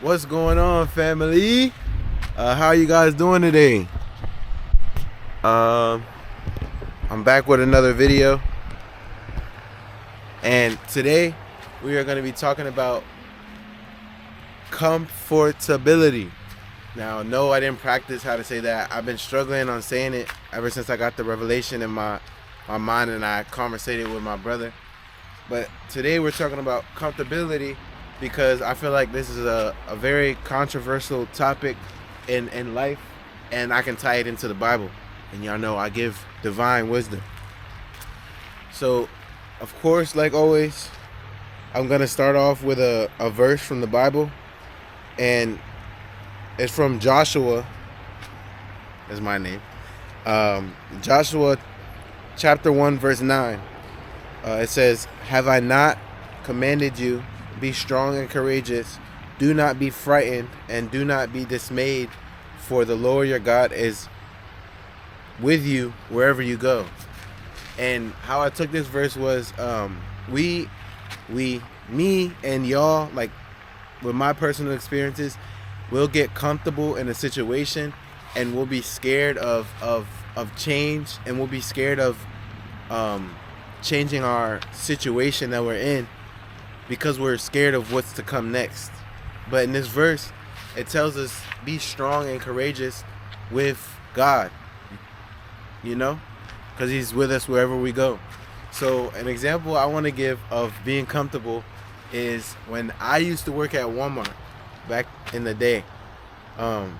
What's going on, family? How are you guys doing today? Um, I'm back with another video, and today we are going to be talking about comfortability. Now, no, I didn't practice how to say that. I've been struggling on saying it ever since I got the revelation in my mind, and I conversated with my brother. But today we're talking about comfortability because I feel like this is a very controversial topic in life, and I can tie it into the Bible. And y'all know I give divine wisdom. So, of course, like always, I'm going to start off with a verse from the Bible, and it's from Joshua, is my name. Joshua chapter 1, verse 9. It says, "Have I not commanded you, be strong and courageous, do not be frightened and do not be dismayed, for the Lord your God is with you wherever you go." And how I took this verse was, me and y'all, like with my personal experiences, we'll get comfortable in a situation and we'll be scared of change, and we'll be scared of changing our situation that we're in because we're scared of what's to come next. But in this verse, it tells us be strong and courageous with God, because he's with us wherever we go. So an example I want to give of being comfortable is when I used to work at Walmart back in the day. I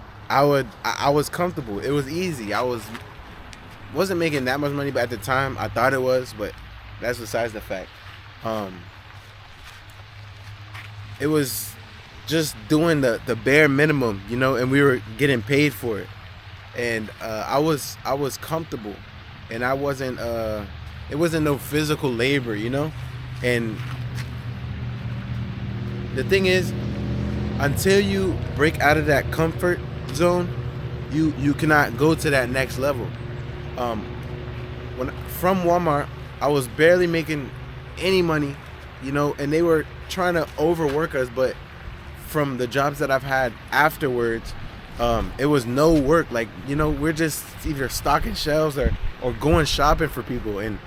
was comfortable. It was easy. Wasn't making that much money, but at the time I thought it was, but that's besides the fact. It was just doing the bare minimum, and we were getting paid for it. And I was comfortable, and I wasn't it wasn't no physical labor, And the thing is, until you break out of that comfort zone, you cannot go to that next level. When from Walmart, I was barely making any money, and they were trying to overwork us. But from the jobs that I've had afterwards, it was no work. Like, we're just either stocking shelves or going shopping for people. And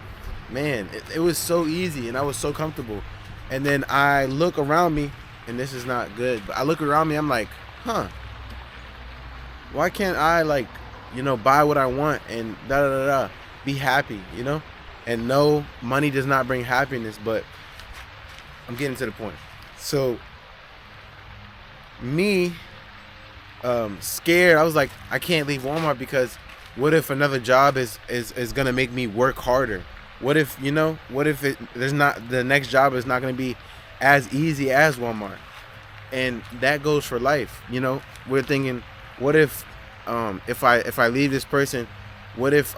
man, it was so easy, and I was so comfortable. And then I look around me, and this is not good, but I look around me, I'm like, why can't I, buy what I want and be happy, And no, money does not bring happiness, but I'm getting to the point. So me, scared, I was like, I can't leave Walmart because what if another job is gonna make me work harder? What if the next job is not gonna be as easy as Walmart? And that goes for life. We're thinking, what if if I leave this person, what if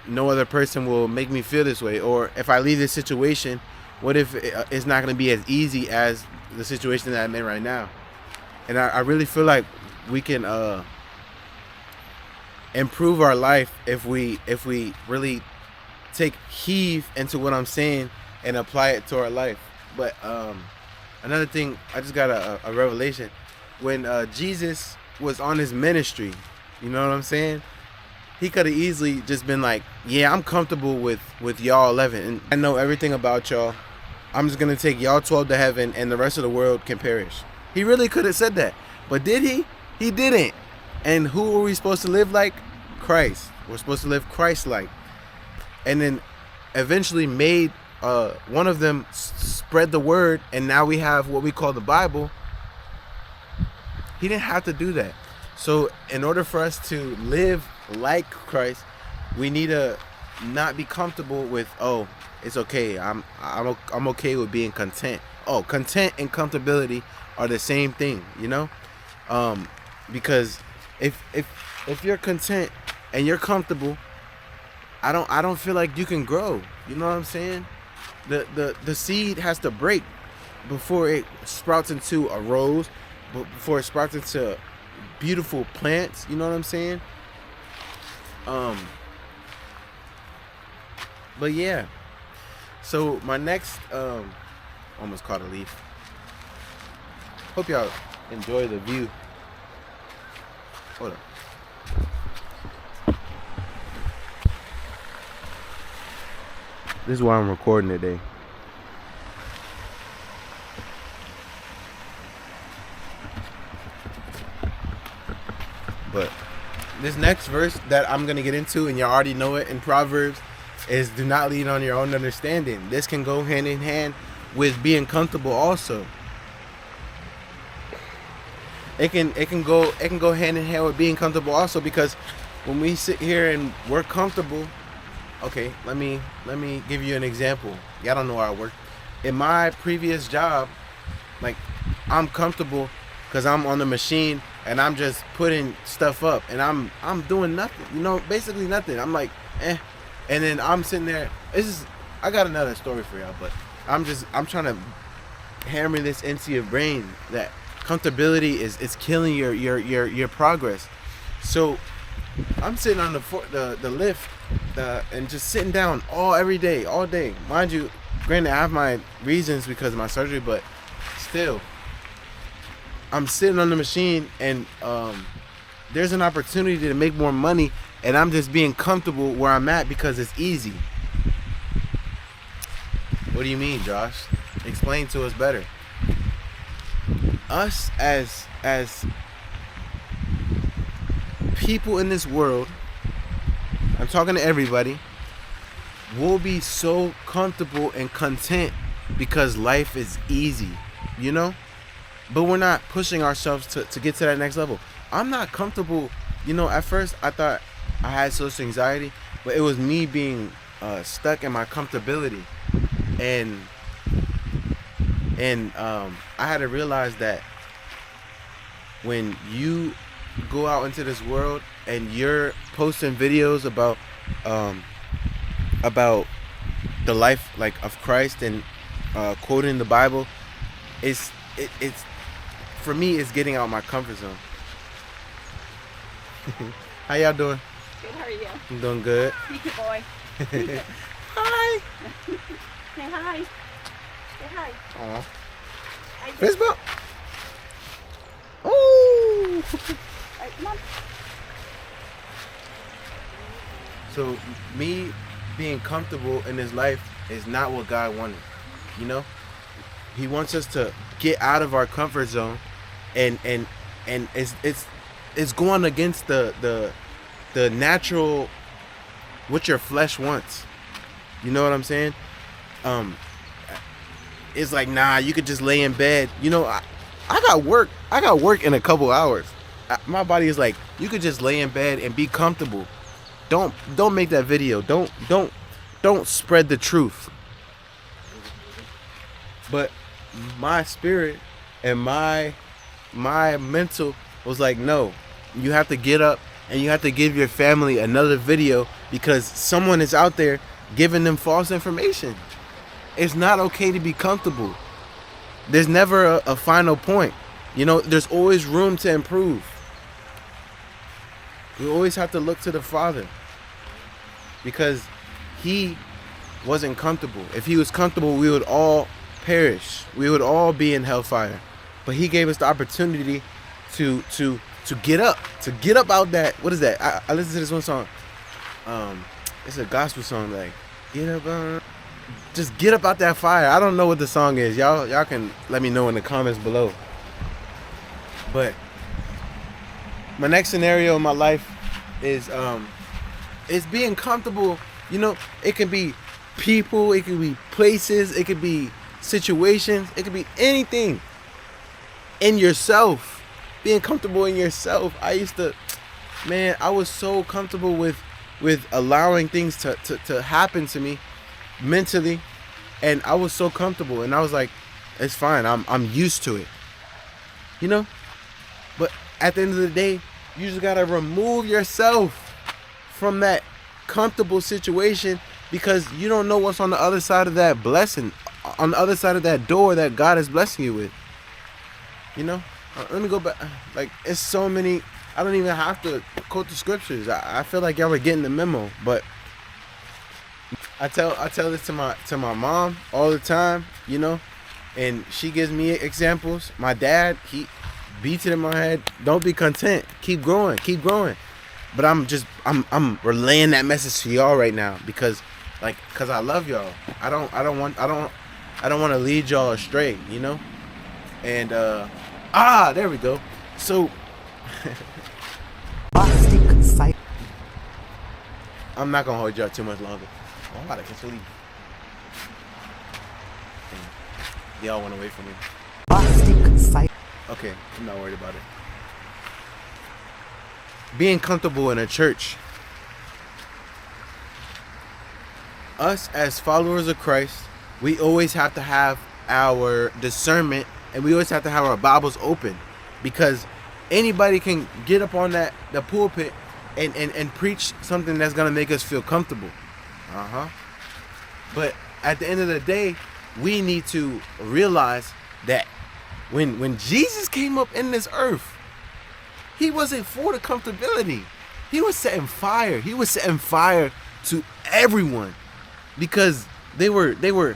no other person will make me feel this way? Or if I leave this situation, what if it's not going to be as easy as the situation that I'm in right now? And I really feel like we can improve our life if we really take heed into what I'm saying and apply it to our life. But another thing, I just got a revelation. When Jesus was on his ministry, you know what I'm saying? He could have easily just been like, yeah, I'm comfortable with y'all 11, and I know everything about y'all. I'm just going to take y'all 12 to heaven, and the rest of the world can perish. He really could have said that. But did he? He didn't. And who are we supposed to live like? Christ. We're supposed to live Christ-like. And then eventually made one of them spread the word, and now we have what we call the Bible. He didn't have to do that. So in order for us to live like Christ, we need to not be comfortable with, oh, it's okay, I'm okay with being content. Oh, content and comfortability are the same thing, because if you're content and you're comfortable, I don't feel like you can grow. You know what I'm saying? The seed has to break before it sprouts into a rose, before it sprouts into beautiful plants. You know what I'm saying? But yeah. So my next almost caught a leaf. Hope y'all enjoy the view. Hold on. This is why I'm recording today. But this next verse that I'm going to get into, and you already know it in Proverbs, is do not lean on your own understanding. This can go hand in hand with being comfortable also. It can go hand in hand with being comfortable also, because when we sit here and we're comfortable, okay, let me give you an example. Y'all don't know where I work. In my previous job, like, I'm comfortable because I'm on the machine and I'm just putting stuff up and I'm doing nothing, basically nothing. I'm like, and then I'm sitting there. I got another story for y'all, but I'm trying to hammer this into your brain that comfortability is killing your progress. So I'm sitting on the lift and just sitting down every day, all day. Mind you, granted, I have my reasons because of my surgery, but still, I'm sitting on the machine and there's an opportunity to make more money, and I'm just being comfortable where I'm at because it's easy. What do you mean, Josh? Explain to us better. Us as people in this world, I'm talking to everybody, we'll be so comfortable and content because life is easy, but we're not pushing ourselves to get to that next level. I'm not comfortable, at first I thought I had social anxiety, but it was me being stuck in my comfortability, and I had to realize that when you go out into this world and you're posting videos about the life of Christ and quoting the Bible, it's for me, it's getting out of my comfort zone. How y'all doing? Good, how are you? I'm doing good. Sneaky boy. Hi. Say hi. Say hi. Aw. Hi. Fist bump. Ooh. Right, come on. So me being comfortable in this life is not what God wanted. He wants us to get out of our comfort zone, and it's going against the natural, what your flesh wants. You know what I'm saying? It's like, nah, you could just lay in bed. I got work in a couple hours. My body is like, you could just lay in bed and be comfortable. Don't make that video. Don't spread the truth. But my spirit and my mental was like, no, you have to get up and you have to give your family another video because someone is out there giving them false information. It's not okay to be comfortable. There's never a final point. There's always room to improve. We always have to look to the Father, because He wasn't comfortable. If He was comfortable, we would all perish. We would all be in hellfire. But He gave us the opportunity to get up out that. What is that? I listened to this one song. It's a gospel song, like, get up, just get up out that fire. I don't know what the song is. Y'all can let me know in the comments below. But my next scenario in my life is being comfortable. It can be people, it can be places, it could be situations, it could be anything. In yourself, being comfortable in yourself. I was so comfortable with allowing things to happen to me mentally, and I was so comfortable, and I was like, it's fine, I'm used to it, but at the end of the day, you just gotta remove yourself from that comfortable situation, because you don't know what's on the other side of that blessing, on the other side of that door that God is blessing you with. Let me go back. Like, it's so many. I don't even have to quote the scriptures. I feel like y'all were getting the memo, but I tell this to my mom all the time. and she gives me examples. My dad, he beats it in my head. Don't be content. Keep growing. Keep growing. But I'm relaying that message to y'all right now because I love y'all. I don't want to lead y'all astray, you know? And there we go. So I'm not gonna hold y'all too much longer. Oh, I'm about to catch a leaf. Y'all went away from me. Okay, I'm not worried about it. Being comfortable in a church. Us as followers of Christ, we always have to have our discernment and we always have to have our Bibles open, because anybody can get up on the pulpit and preach something that's gonna make us feel comfortable. But at the end of the day, we need to realize that when Jesus came up in this earth, he wasn't for the comfortability. He was setting fire. He was setting fire to everyone, because they were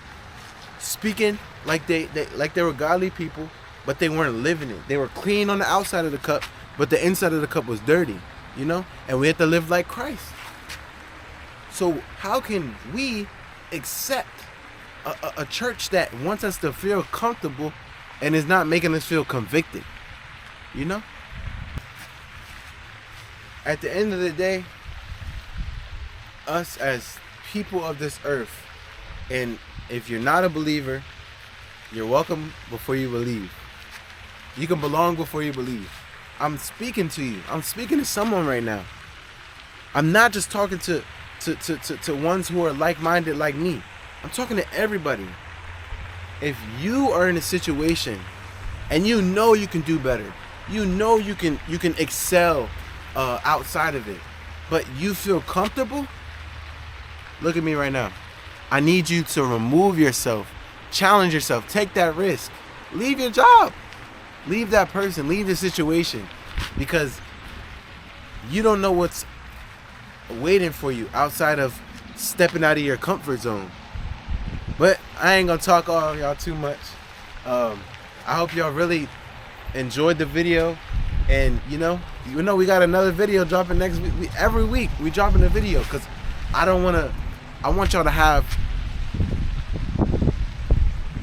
speaking like they were godly people, but they weren't living it. They were clean on the outside of the cup, but the inside of the cup was dirty, you know? And we have to live like Christ. So how can we accept a church that wants us to feel comfortable and is not making us feel convicted, you know? At the end of the day, us as people of this earth, and if you're not a believer, you're welcome before you believe. You can belong before you believe. I'm speaking to you. I'm speaking to someone right now. I'm not just talking to ones who are like-minded like me. I'm talking to everybody. If you are in a situation and you know you can do better, you know you can excel outside of it, but you feel comfortable, look at me right now. I need you to remove yourself, challenge yourself, take that risk, leave your job, leave that person, leave the situation, because you don't know what's waiting for you outside of stepping out of your comfort zone. But I ain't gonna talk all y'all too much. I hope y'all really enjoyed the video. And you know we got another video dropping next week. Every week we dropping a video, because I want y'all to have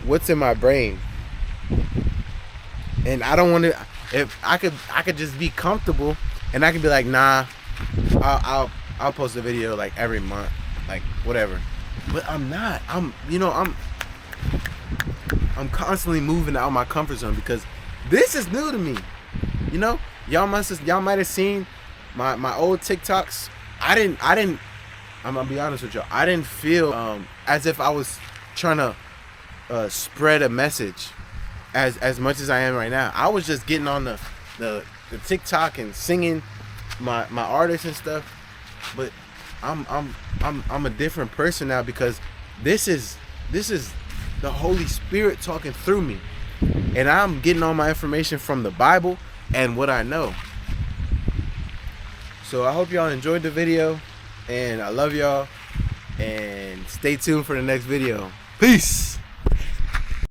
what's in my brain. And I don't want to, if I could just be comfortable and I could be like, nah, I'll post a video like every month, like whatever. But I'm not. I'm constantly moving out of my comfort zone, because this is new to me. You know, y'all might have seen my old TikToks. I'm gonna be honest with y'all. I didn't feel as if I was trying to spread a message as much as I am right now. I was just getting on the TikTok and singing my artists and stuff. But I'm a different person now, because this is the Holy Spirit talking through me, and I'm getting all my information from the Bible and what I know. So I hope y'all enjoyed the video, and I love y'all, and stay tuned for the next video. Peace.